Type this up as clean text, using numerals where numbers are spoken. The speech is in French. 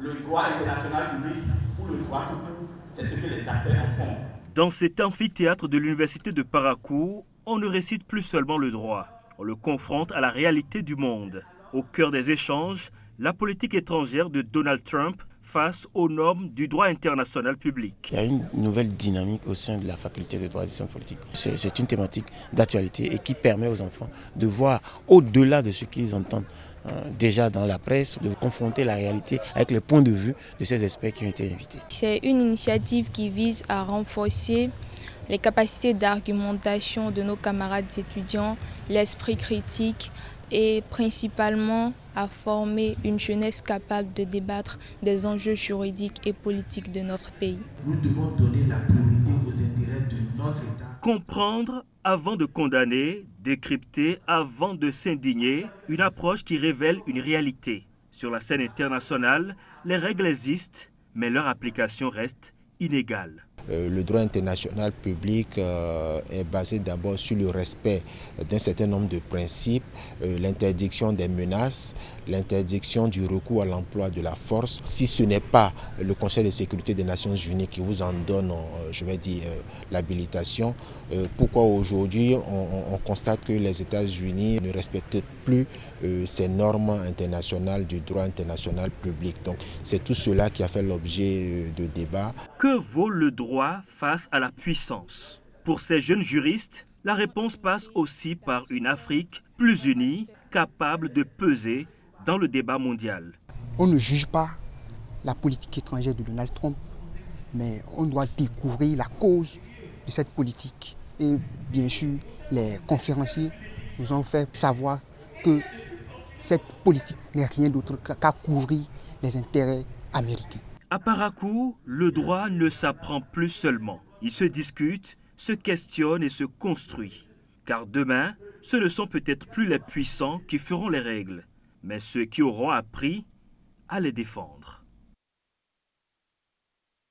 le droit international public ou le droit tout court, c'est ce que les acteurs en font. Dans cet amphithéâtre de l'université de Parakou, on ne récite plus seulement le droit, on le confronte à la réalité du monde. Au cœur des échanges, la politique étrangère de Donald Trump face aux normes du droit international public. Il y a une nouvelle dynamique au sein de la faculté de droit et de sciences politiques. C'est une thématique d'actualité et qui permet aux enfants de voir au-delà de ce qu'ils entendent déjà dans la presse, de confronter la réalité avec le point de vue de ces experts qui ont été invités. C'est une initiative qui vise à renforcer les capacités d'argumentation de nos camarades étudiants, l'esprit critique et principalement à former une jeunesse capable de débattre des enjeux juridiques et politiques de notre pays. Nous devons donner la priorité aux intérêts de notre État. Comprendre avant de condamner, décrypter avant de s'indigner, une approche qui révèle une réalité. Sur la scène internationale, les règles existent, mais leur application reste inégale. Le droit international public est basé d'abord sur le respect d'un certain nombre de principes, l'interdiction des menaces, l'interdiction du recours à l'emploi de la force. Si ce n'est pas le Conseil de sécurité des Nations Unies qui vous en donne, je vais dire, l'habilitation, pourquoi aujourd'hui on constate que les États-Unis ne respectent plus ces normes internationales du droit international public. Donc c'est tout cela qui a fait l'objet de débats. Que vaut le droit face à la puissance? Pour ces jeunes juristes, la réponse passe aussi par une Afrique plus unie, capable de peser dans le débat mondial. On ne juge pas la politique étrangère de Donald Trump, mais on doit découvrir la cause de cette politique. Et bien sûr, les conférenciers nous ont fait savoir que cette politique n'est rien d'autre qu'à couvrir les intérêts américains. À Parakou, le droit ne s'apprend plus seulement. Il se discute, se questionne et se construit. Car demain, ce ne sont peut-être plus les puissants qui feront les règles, mais ceux qui auront appris à les défendre.